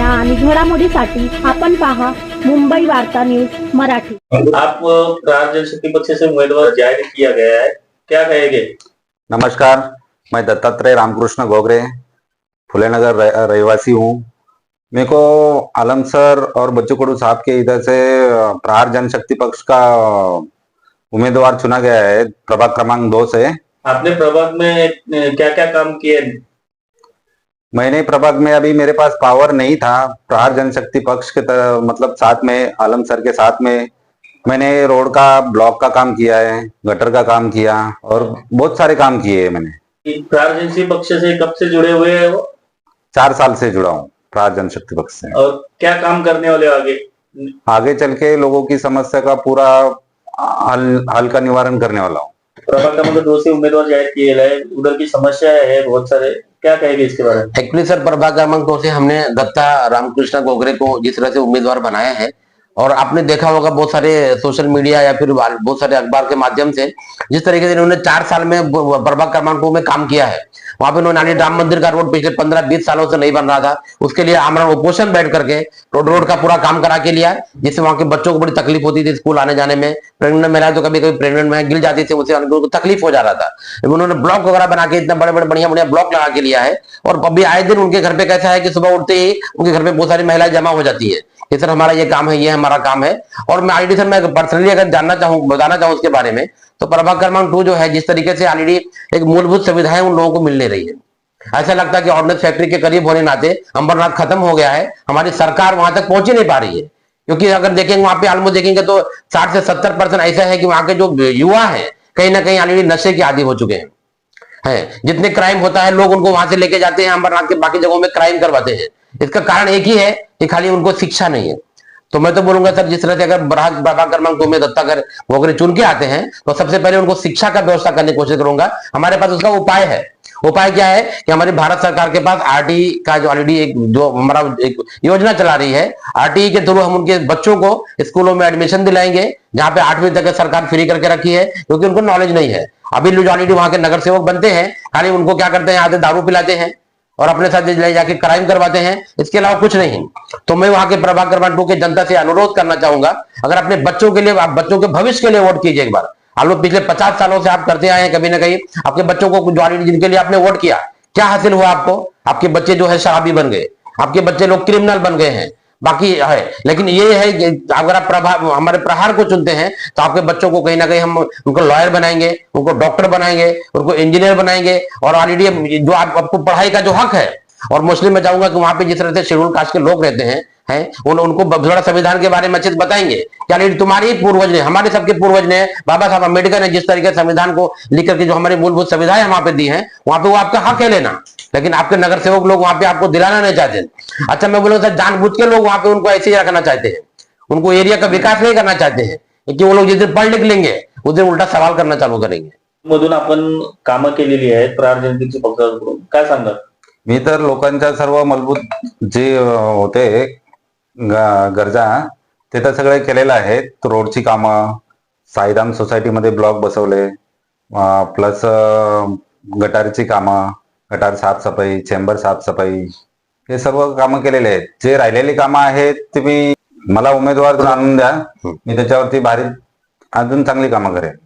बातम्या आणि घडामोडीसाठी आपण पहा मुंबई वार्ता न्यूज मराठी। आप प्रहार जनशक्ति पक्ष से उम्मीदवार जाहिर किया गया है, क्या कहेंगे? नमस्कार, मैं दत्तात्रेय रामकृष्ण गोगरे फुलेनगर रहवासी हूँ। मेरे को आलम सर और बच्चू कडू साहब के इधर से प्रहार जनशक्ति पक्ष का उम्मीदवार चुना गया है प्रभाग क्रमांक 2 से। आपने प्रभाग में क्या क्या काम किए? मैंने प्रभाग में अभी मेरे पास पावर नहीं था, प्रहार जनशक्ति पक्ष के मतलब साथ में आलम सर के साथ में मैंने रोड का ब्लॉक का काम किया है, गटर का काम किया और बहुत सारे काम किए हैं मैंने। प्रहार जनशक्ति पक्ष से कब से जुड़े हुए हैं वो? 4 साल से जुड़ा हूँ प्रहार जनशक्ति पक्ष से। और क्या काम करने वाले आगे? आगे चल के लोगों की समस्या का पूरा हल का निवारण करने वाला हूँ। प्रभाग क्रमांक 2 से उम्मीदवार जाहिर किए गए, उधर की समस्या है बहुत सारे, क्या कहेंगे इसके बारे में? एक्चुअली सर प्रभाग क्रमांक 2 से हमने दत्ता रामकृष्ण गोगरे को जिस तरह से उम्मीदवार बनाया है, और आपने देखा होगा बहुत सारे सोशल मीडिया या फिर बहुत सारे अखबार के माध्यम से जिस तरीके से इन्होंने 4 साल में प्रभाग क्रमांक 2 में काम किया है। वहां पे उन्होंने राम मंदिर का रोड पिछले 15-20 सालों से नहीं बन रहा था, उसके लिए आमरण उपोषण बैठ करके रोड का पूरा काम करा के लिया, जिससे वहां के बच्चों को बड़ी तकलीफ होती थी स्कूल आने जाने में। प्रेग्नेंट महिला तो कभी कभी प्रेग्नेंट में गिर जाती थी, उससे उनको तकलीफ हो जा रहा था। उन्होंने ब्लॉक वगैरह बना के इतना बड़े बड़े बढ़िया बढ़िया ब्लॉक लगा के लिया है। और अभी आए दिन उनके घर पे कैसा है कि सुबह उठते ही उनके घर पे बहुत सारी महिलाएं जमा हो जाती है कि सर हमारा ये काम है, ये हमारा काम है। और मैं ऑलरेडी सर मैं पर्सनली अगर बताना चाहूँ उसके बारे में, तो प्रभाग क्रमांक 2 जो है जिस तरीके से ऑलरेडी एक मूलभूत सुविधाएं उन लोगों को मिल नहीं रही है। ऐसा लगता है कि ऑर्डिनेंस फैक्ट्री के करीब होने नाते अंबरनाथ खत्म हो गया है, हमारी सरकार वहां तक पहुंच ही नहीं पा रही है। क्योंकि अगर देखेंगे वहां पे ऑलमोस्ट देखेंगे तो 60 से 70% ऐसा है कि वहां के जो युवा है कहीं ना कहीं ऑलरेडी नशे के आदी हो चुके हैं। जितने क्राइम होता है लोग उनको वहां से लेके जाते हैं, अंबरनाथ के बाकी जगहों में क्राइम करवाते हैं। इसका कारण एक ही है कि खाली उनको शिक्षा नहीं है। तो मैं तो बोलूंगा सर जिस तरह से अगर प्रभाग क्रमांक 2 में दत्ता गोगरे चुन के आते हैं तो सबसे पहले उनको शिक्षा का व्यवस्था करने की कोशिश करूंगा। हमारे पास उसका उपाय है। उपाय क्या है कि हमारी भारत सरकार के पास आरटीई का जो ऑलरेडी एक जो हमारा एक योजना चला रही है, आरटीई के थ्रू हम उनके बच्चों को स्कूलों में एडमिशन दिलाएंगे, जहां पे 8वीं तक सरकार फ्री करके रखी है, क्योंकि उनको नॉलेज नहीं है। अभी जो ऑलरेडी वहां के नगर सेवक बनते हैं, खाली उनको क्या करते हैं, आधे दारू पिलाते हैं और अपने साथ ले जाके क्राइम करवाते हैं, इसके अलावा कुछ नहीं। तो मैं वहां के प्रभाग क्रमांक 2 के जनता से अनुरोध करना चाहूंगा, अगर अपने बच्चों के लिए, आप बच्चों के भविष्य के लिए वोट कीजिए एक बार। आप लोग पिछले 50 सालों से आप करते आए हैं, कभी ना कहीं आपके बच्चों को जिनके लिए आपने वोट किया, क्या हासिल हुआ आपको? आपके बच्चे जो है शराबी बन गए, आपके बच्चे लोग क्रिमिनल बन गए हैं, बाकी है। लेकिन ये है कि अगर आप हमारे प्रहार को चुनते हैं तो आपके बच्चों को कहीं ना कहीं हम उनको लॉयर बनाएंगे, उनको डॉक्टर बनाएंगे, उनको इंजीनियर बनाएंगे। और ऑलरेडी जो आपको पढ़ाई का जो हक है, और मोस्टली मैं चाहूंगा कि वहां पे जिस तरह से शेड्यूल कास्ट के लोग रहते हैं उनको थोड़ा संविधान के बारे में अच्छे से बताएंगे। क्या तुम्हारी पूर्वज ने, हमारे सबके पूर्वज ने, बाबा साहब अम्बेडकर ने जिस तरीके से संविधान को लिख करके जो हमारी मूलभूत सुविधाएं वहां पे दी हैं, वहां पे वो आपका हक है लेना। लेकिन आपके नगर सेवक लोग वहां पे आपको दिलाना नहीं चाहते। अच्छा मैं बोलूंगा सर जानबूझ के लोग वहां पे उनको ऐसे ही रखना चाहते हैं, उनको एरिया का विकास नहीं करना चाहते हैं, क्योंकि वो लोग जिस दिन पढ़ लिख लेंगे उस दिन उल्टा सवाल करना चालू करेंगे। मधून आपण कामं केलेली आहेत प्रहार जनशक्ती पक्षाकडून, काय सांगा? मी तर लोकांच्या सर्व मूलभूत जे होते गरजा ते तर सगळे केलेलं आहे। रोडची कामं, साईधाम सोसायटीमध्ये ब्लॉक बसवले, प्लस गटारची कामं, गटार साफसफाई, चेंबर साफसफाई, हे सर्व कामं केलेले आहेत। जे राहिलेली कामं आहेत तुम्ही मला उमेदवार आणून द्या, मी त्याच्यावरती भारी अजून चांगली कामं करेन।